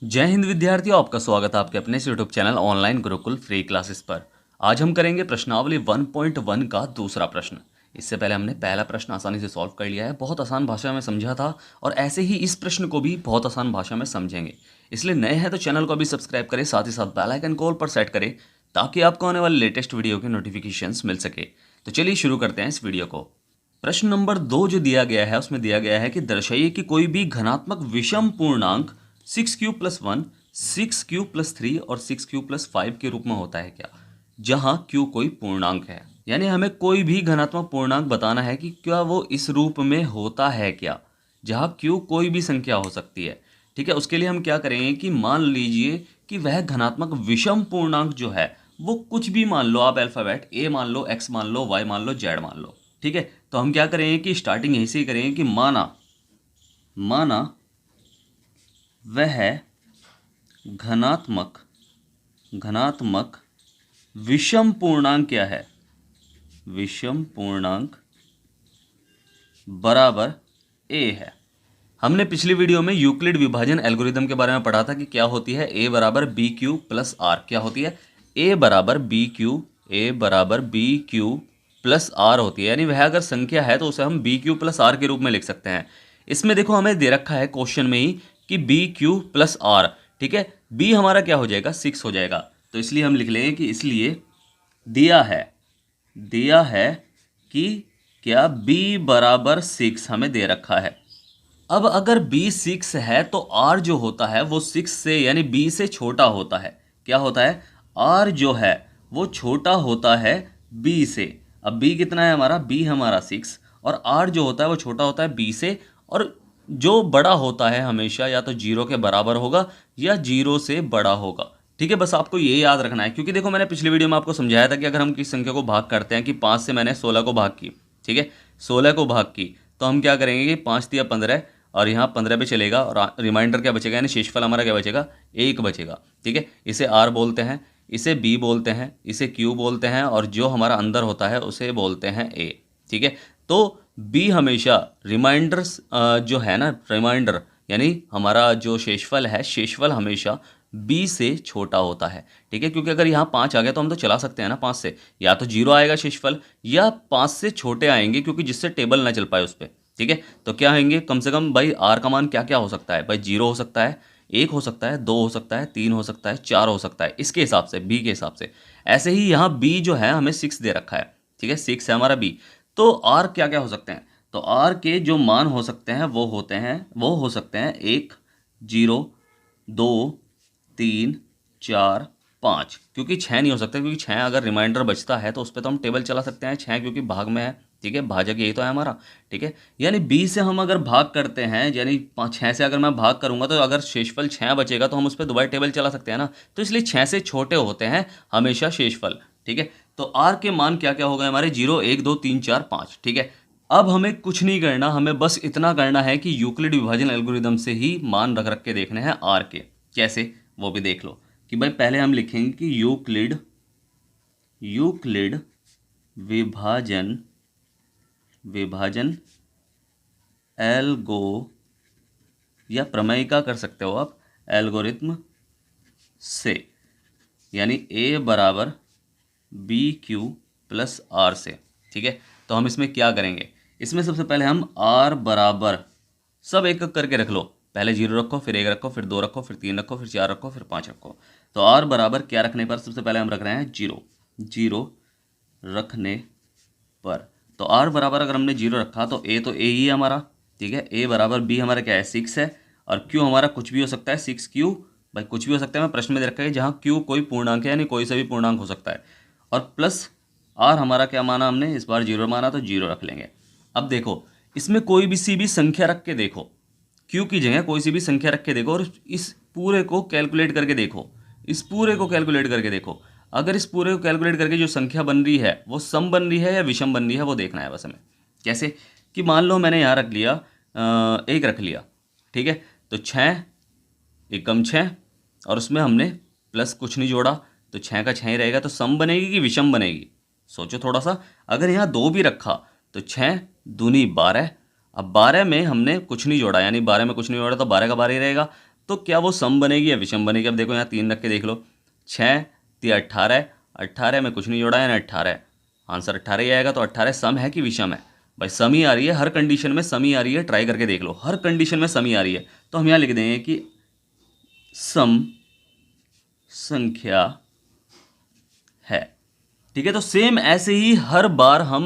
जय हिंद विद्यार्थियों, आपका स्वागत है आपके अपने YouTube channel online Gurukul free classes पर। आज हम करेंगे प्रश्नावली 1.1 का दूसरा प्रश्न। इससे पहले हमने पहला प्रश्न आसानी से सॉल्व कर लिया है, बहुत आसान भाषा में समझा था और ऐसे ही इस प्रश्न को भी बहुत आसान भाषा में समझेंगे। इसलिए नए हैं तो चैनल को अभी सब्सक्राइब करें, साथ ही साथ बेल आइकन को ऑल पर सेट करें ताकि आपको आने वाले लेटेस्ट वीडियो के नोटिफिकेशंस मिल सके। तो चलिए शुरू करते हैं इस वीडियो को। प्रश्न नंबर 2 जो दिया गया है उसमें दिया गया है कि दर्शाइए कि कोई भी धनात्मक विषम पूर्णांक 6q+1, 6q+3 और 6q+5 के रूप में होता है क्या, जहां q कोई पूर्णांक है। यानी हमें कोई भी धनात्मक पूर्णांक बताना है कि क्या वो इस रूप में होता है क्या, जहां q कोई भी संख्या हो सकती है। ठीक है, उसके लिए हम क्या करेंगे कि मान लीजिए कि वह धनात्मक विषम पूर्णांक जो है वो कुछ भी मान लो, आप अल्फाबेट a मान लो, x मान लो, y मान लो, z मान लो। ठीक है, तो हम क्या करेंगे कि स्टार्टिंग यहीं से ही करेंगे कि माना वह घनात्मक विषम पूर्णांक क्या है, विषम पूर्णांक बराबर a है। हमने पिछली वीडियो में यूक्लिड विभाजन एल्गोरिदम के बारे में पढ़ा था कि क्या होती है a बराबर बी क्यू प्लस आर। क्या होती है? a बराबर बी क्यू प्लस आर होती है। यानी वह अगर संख्या है तो उसे हम बी क्यू प्लस आर के रूप में लिख सकते हैं। इसमें देखो हमें दे रखा है क्वेश्चन में ही कि बी क्यू प्लस आर। ठीक है, b हमारा क्या हो जाएगा, 6 हो जाएगा। तो इसलिए हम लिख लेंगे कि इसलिए दिया है कि क्या b बराबर 6 हमें दे रखा है। अब अगर b 6 है तो r जो होता है वो 6 से यानी b से छोटा होता है। क्या होता है? r जो है वो छोटा होता है b से। अब b कितना है हमारा? b हमारा 6 और r जो होता है वो छोटा होता है b से, और जो बड़ा होता है हमेशा या तो 0 के बराबर होगा या 0 से बड़ा होगा। ठीक है, बस आपको ये याद रखना है, क्योंकि देखो मैंने पिछली वीडियो में आपको समझाया था कि अगर हम किसी संख्या को भाग करते हैं कि 5 से मैंने 16 को भाग की, ठीक है, 16 को भाग की, तो हम क्या करेंगे कि 5 दिया 15 और यहाँ 15 पे चलेगा और रिमाइंडर क्या बचेगा, यानी शेषफल हमारा क्या बचेगा, 1 बचेगा। ठीक है, इसे r बोलते हैं, इसे b बोलते हैं, इसे q बोलते हैं और जो हमारा अंदर होता है उसे बोलते हैं a। ठीक है, तो b हमेशा रिमाइंडर्स जो है ना, रिमाइंडर यानी हमारा जो शेषफल है, शेषफल हमेशा b से छोटा होता है। ठीक है, क्योंकि अगर यहाँ 5 आ गया तो हम तो चला सकते हैं ना 5 से, या तो 0 आएगा शेषफल या 5 से छोटे आएंगे, क्योंकि जिससे टेबल ना चल पाए उस पर। ठीक है, तो क्या आएंगे, कम से कम भाई आर का मान क्या क्या हो सकता है भाई, 0 हो सकता है, 1 हो सकता है, 2 हो सकता है, 3 हो सकता है, 4 हो सकता है, इसके हिसाब से बी के हिसाब से। ऐसे ही यहाँ बी जो है हमें 6 दे रखा है। ठीक है, 6 है हमारा बी, तो आर क्या क्या हो सकते हैं, तो आर के जो मान हो सकते हैं वो हो सकते हैं 1, 0, 2, 3, 4, 5। क्योंकि 6 नहीं हो सकता, क्योंकि 6 अगर रिमाइंडर बचता है तो उस पर तो हम टेबल चला सकते हैं, 6 क्योंकि भाग में है। ठीक है, भाजक यही तो है हमारा। ठीक है, यानी 20 से हम अगर भाग करते हैं, यानी 6 से अगर मैं भाग करूंगा तो अगर शेषफल 6 बचेगा तो हम उस पर दोबारा टेबल चला सकते हैं ना। तो इसलिए 6 से छोटे होते हैं हमेशा शेषफल। ठीक है, तो आर के मान क्या क्या हो गए हमारे, 0, 1, 2, 3, 4, 5। ठीक है, अब हमें कुछ नहीं करना, हमें बस इतना करना है कि यूक्लिड विभाजन एल्गोरिदम से ही मान रख रख के देखने हैं आर के। कैसे, वो भी देख लो कि भाई पहले हम लिखेंगे कि यूक्लिड विभाजन एल्गो, या प्रमेय का कर सकते हो आप, एल्गोरिथम से, यानी a बराबर बी क्यू प्लस आर से। ठीक है, तो हम इसमें क्या करेंगे, इसमें सबसे पहले हम r बराबर सब एक एक करके रख लो, पहले 0 रखो, फिर 1 रखो, फिर 2 रखो, फिर 3 रखो, फिर 4 रखो, फिर 5 रखो। तो r बराबर क्या रखने पर, सबसे पहले हम रख रहे हैं 0 रखने पर। तो r बराबर अगर हमने 0 रखा तो a ही है हमारा। ठीक है, a बराबर b हमारा क्या है, 6 है, और q हमारा कुछ भी हो सकता है, 6q, भाई कुछ भी हो सकता है, मैं प्रश्न में दे रखा है जहाँ q कोई पूर्णांक है, यानी कोई सा भी पूर्णांक हो सकता है। और प्लस r हमारा क्या माना हमने, इस बार 0 माना तो 0 रख लेंगे। अब देखो इसमें कोई भी सी भी संख्या रख के देखो, q की जगह कोई सी भी संख्या रख के देखो और इस पूरे को कैलकुलेट करके देखो, इस पूरे को कैलकुलेट करके देखो। अगर इस पूरे को कैलकुलेट करके जो संख्या बन रही है वो सम बन रही है या विषम बन रही है वो देखना है बस हमें। कैसे, कि मान लो मैंने यहाँ रख लिया 1 रख लिया। ठीक है, तो 6 एकम 6 और उसमें हमने प्लस कुछ नहीं जोड़ा, तो 6 का 6 ही रहेगा, तो सम बनेगी कि विषम बनेगी, सोचो थोड़ा सा। अगर यहाँ 2 भी रखा तो 6 दूनी 12, अब 12 में हमने कुछ नहीं जोड़ा, यानी 12 में कुछ नहीं जोड़ा तो 12 का 12 ही रहेगा। तो क्या वो सम बनेगी या विषम बनेगी? अब देखो यहाँ 3 रख के देख लो, 6 3 18, 18 में कुछ नहीं जोड़ा है ना, 18 है, आंसर 18 ही आएगा। तो 18 सम है कि विषम है? भाई सम ही आ रही है, हर कंडीशन में सम ही आ रही है, ट्राई करके देख लो, हर कंडीशन में सम ही आ रही है। तो हम यहाँ लिख देंगे कि सम संख्या है। ठीक है, तो सेम ऐसे ही हर बार हम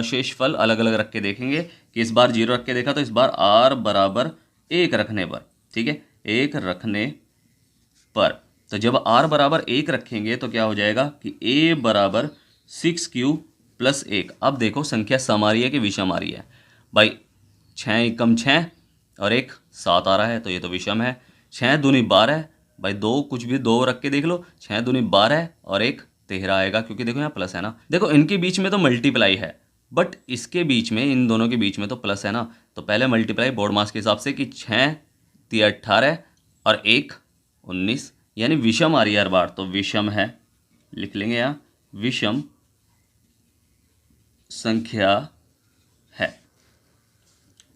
शेषफल अलग अलग रख के देखेंगे कि इस बार 0 रख के देखा तो इस बार r बराबर 1 रखने पर, ठीक है, 1 रखने पर, तो जब r बराबर 1 रखेंगे तो क्या हो जाएगा कि a बराबर 6q प्लस 1। अब देखो संख्या सम आ रही है कि विषम आ रही है? भाई 6 एकम 6 और 1 7 आ रहा है, तो ये तो विषम है। 6 दूनी 12 है, भाई 2 कुछ भी 2 रख के देख लो, 6 दूनी 12 और 1 13 आएगा, क्योंकि देखो यहाँ प्लस है ना। देखो इनके बीच में तो मल्टीप्लाई है, बट इसके बीच में, इन दोनों के बीच में तो प्लस है ना। तो पहले मल्टीप्लाई बोर्ड मास के हिसाब से कि 6 3 18 और 1 19, यानी विषम आ रही है हर बार, तो विषम है, लिख लेंगे यहाँ विषम संख्या है।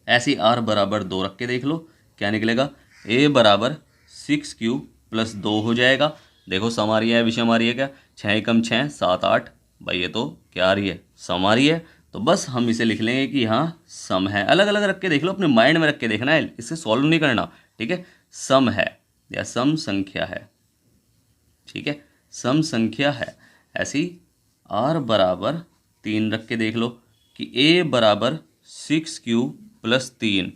ऐसी r बराबर 2 रख के देख लो, क्या निकलेगा? a बराबर 6q प्लस 2 हो जाएगा। देखो सम आ रही है विषम आ रही है क्या? 6 एकम 6 7 8, भाई ये तो क्या आ रही है? सम आ रही है। तो बस हम इसे लिख लेंगे कि हाँ सम है। अलग अलग रख के देख लो, अपने माइंड में रख के देखना है, इसे सॉल्व नहीं करना, ठीक है। सम है या सम संख्या है, ठीक है, सम संख्या है। ऐसी r बराबर 3 रख के देख लो कि a बराबर 6q प्लस 3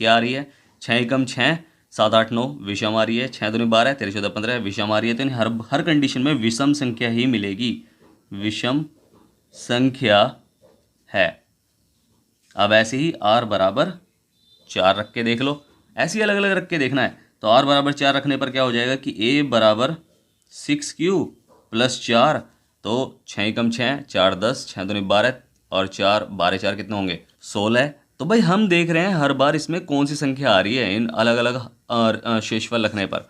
क्या आ रही है? 6 एकम 6 7 8 9 विषम आ रही है। 6 दूनी 12 13 14 15 विषम आ रही है। तो हर कंडीशन में विषम संख्या ही मिलेगी, विषम संख्या है। अब ऐसे ही r बराबर 4 रख के देख लो, ऐसे ही अलग अलग रख के देखना है। तो r बराबर 4 रखने पर क्या हो जाएगा कि a बराबर 6q प्लस 4, तो 6 एकम 6 4 10 6 दूनी 12 और 4 12 4 कितने होंगे? 16। तो भाई हम देख रहे हैं हर बार इसमें कौन सी संख्या आ रही है इन अलग अलग शेषफल रखने पर।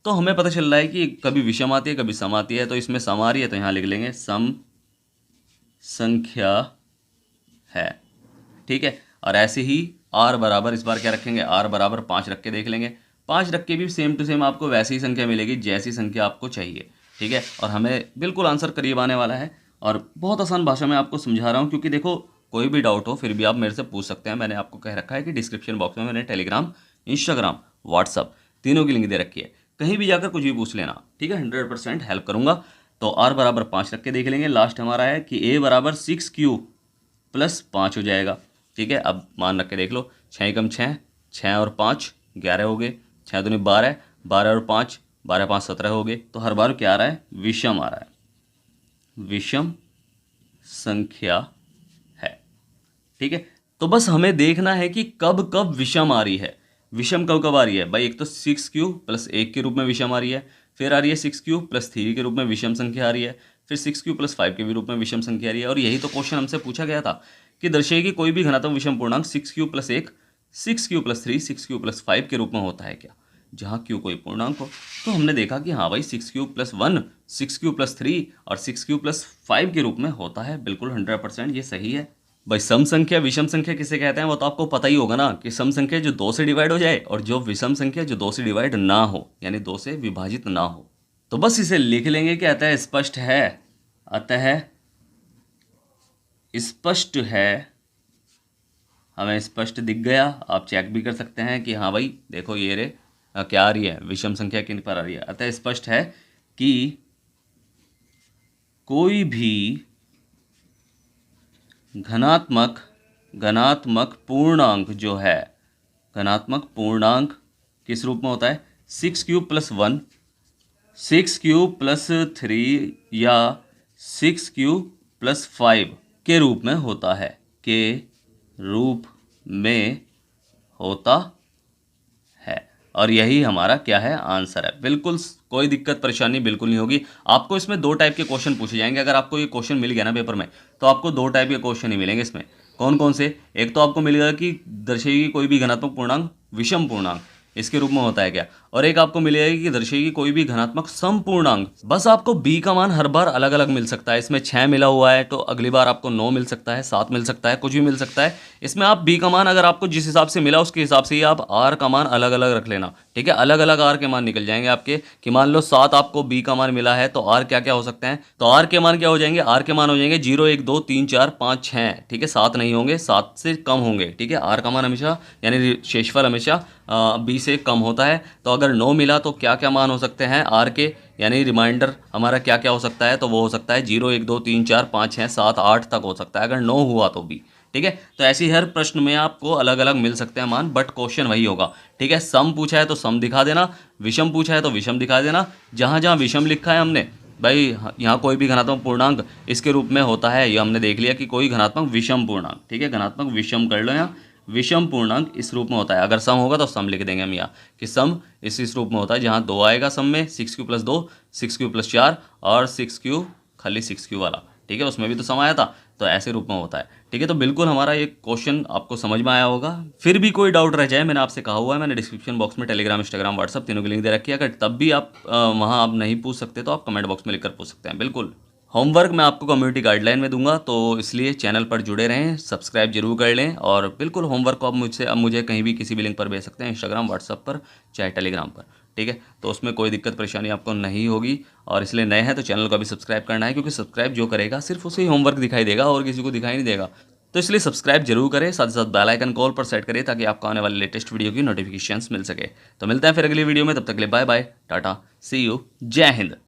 तो हमें पता चल रहा है कि कभी विषम आती है कभी सम आती है। तो इसमें सम आ रही है तो यहाँ लिख लेंगे सम संख्या है, ठीक है। और ऐसे ही r बराबर इस बार क्या रखेंगे? r बराबर 5 रख के देख लेंगे। 5 रख के भी सेम टू सेम आपको वैसी ही संख्या मिलेगी जैसी संख्या आपको चाहिए, ठीक है। और हमें बिल्कुल आंसर करीब आने वाला है, और बहुत आसान भाषा में आपको समझा रहा हूँ, क्योंकि देखो कोई भी डाउट हो फिर भी आप मेरे से पूछ सकते हैं। मैंने आपको कह रखा है कि डिस्क्रिप्शन बॉक्स में मैंने टेलीग्राम, इंस्टाग्राम, व्हाट्सअप तीनों की लिंक दे रखी है, कहीं भी जाकर कुछ भी पूछ लेना, ठीक है। 100% हेल्प करूंगा। तो r बराबर 5 रख के देख लेंगे। लास्ट हमारा है कि a बराबर 6q प्लस 5 हो जाएगा, ठीक है। अब मान रख के देख लो, 6 एकम 6 6 और 5 11 हो गए, 6 दूनी 12 12 और 5 12 5 17 हो गए। तो हर बार क्या आ रहा है? विषम आ रहा है, विषम संख्या है, ठीक है। तो बस हमें देखना है कि कब कब विषम आ रही है। विषम कब कब आ रही है भाई? एक तो 6q प्लस 1 के रूप में विषम आ रही है, फिर आ रही है 6q प्लस 3 के रूप में विषम संख्या आ रही है, फिर 6q प्लस 5 के भी रूप में विषम संख्या आ रही है। और यही तो क्वेश्चन हमसे पूछा गया था कि दर्शाइए कोई भी घनात्मक विषम पूर्णांक 6q plus 1 6q plus 3 6q plus 5 के रूप में होता है क्या, जहाँ q कोई पूर्णांक हो। तो हमने देखा कि हाँ भाई 6q प्लस 1 6q प्लस 3 और 6q प्लस 5 के रूप में होता है। बिल्कुल 100% ये सही है भाई। सम संख्या विषम संख्या किसे कहते हैं वो तो आपको पता ही होगा ना, कि सम संख्या जो 2 से डिवाइड हो जाए और जो विषम संख्या जो 2 से डिवाइड ना हो, यानी 2 से विभाजित ना हो। तो बस इसे लिख लेंगे कि अतः स्पष्ट है, अतः स्पष्ट है। हमें स्पष्ट दिख गया। आप चेक भी कर सकते हैं कि हाँ भाई देखो ये रे क्या आ रही है, विषम संख्या किन पर आ रही है। अतः स्पष्ट है कि कोई भी घनात्मक पूर्णांक जो है, घनात्मक पूर्णांक किस रूप में होता है? 6q प्लस 1 6q प्लस 3 या 6q प्लस 5 के रूप में होता है, के रूप में होता है। और यही हमारा क्या है? आंसर है। बिल्कुल कोई दिक्कत परेशानी बिल्कुल नहीं होगी। आपको इसमें 2 टाइप के क्वेश्चन पूछे जाएंगे। अगर आपको ये क्वेश्चन मिल गया ना पेपर में, तो आपको 2 टाइप के क्वेश्चन ही मिलेंगे इसमें। कौन कौन से? एक तो आपको मिलेगा कि दर्शाइए कोई भी घनात्मक पूर्णांक विषम पूर्णांक इसके रूप में होता है क्या, और एक आपको मिलेगी कि दर्शाएगी कोई भी धनात्मक समपूर्णांक। बस आपको b का मान हर बार अलग अलग मिल सकता है। इसमें 6 मिला हुआ है तो अगली बार आपको 9 मिल सकता है, 7 मिल सकता है, कुछ भी मिल सकता है। इसमें आप b का मान अगर आपको जिस हिसाब से मिला उसके हिसाब से ही आप r का मान अलग अलग रख लेना, ठीक है। अलग अलग r के मान निकल जाएंगे आपके, कि मान लो 7 आपको b का मान मिला है तो r क्या क्या हो सकते हैं, तो r के मान क्या हो जाएंगे, r के मान हो जाएंगे 0 1 2 3 4 5 6, ठीक है। 7 नहीं होंगे, 7 से कम होंगे, ठीक है। r का मान हमेशा यानी शेषफल हमेशा b से कम होता है। तो अगर 9 मिला तो क्या क्या मान हो सकते हैं r के, यानी रिमाइंडर हमारा क्या क्या हो सकता है, तो वो हो सकता है 0 1 2 3 4 5 6 7 8 तक हो सकता है अगर 9 हुआ तो भी, ठीक है। तो ऐसे ही हर प्रश्न में आपको अलग अलग मिल सकते हैं मान, बट क्वेश्चन वही होगा, ठीक है। सम पूछा है तो सम दिखा देना, विषम पूछा है तो विषम दिखा देना। जहाँ जहाँ विषम लिखा है हमने भाई, यहाँ कोई भी धनात्मक पूर्णांक इसके रूप में होता है, ये हमने देख लिया कि कोई धनात्मक विषम पूर्णांक, ठीक है। धनात्मक विषम कर लो, यहाँ विषम पूर्णांक इस रूप में होता है। अगर सम होगा तो सम लिख देंगे हम यहाँ कि सम इस रूप में होता है, जहाँ 2 आएगा सम में, 6q + 2 6q + 4 और 6q खाली 6q वाला, ठीक है। उसमें भी तो सम आया था, तो ऐसे रूप में होता है, ठीक है। तो बिल्कुल हमारा ये क्वेश्चन आपको समझ में आया होगा। फिर भी कोई डाउट रह जाए, मैंने आपसे कहा हुआ है, मैंने डिस्क्रिप्शन बॉक्स में टेलीग्राम, इंस्टाग्राम, व्हाट्सअप तीनों की लिंक दे रखी है। अगर तब भी आप वहाँ आप नहीं पूछ सकते तो आप कमेंट बॉक्स में लिखकर पूछ सकते हैं। बिल्कुल होमवर्क मैं आपको कम्युनिटी गाइडलाइन में दूंगा, तो इसलिए चैनल पर जुड़े रहें, सब्सक्राइब जरूर कर लें। और बिल्कुल होमवर्क को आप मुझे कहीं भी किसी भी लिंक पर भेज सकते हैं, इंस्टाग्राम, व्हाट्सअप पर, चाहे टेलीग्राम पर, ठीक है। तो उसमें कोई दिक्कत परेशानी आपको नहीं होगी। और इसलिए नए हैं तो चैनल को भी सब्सक्राइब करना है, क्योंकि सब्सक्राइब जो करेगा सिर्फ उसे ही होमवर्क दिखाई देगा और किसी को दिखाई नहीं देगा। तो इसलिए सब्सक्राइब जरूर करें, साथ ही साथ बेल आइकन कॉल पर सेट करें ताकि आपको आने वाले लेटेस्ट वीडियो की नोटिफिकेशंस मिल सके। तो मिलते हैं फिर अगली वीडियो में, तब तक के लिए bye bye, tata, see you, जय हिंद।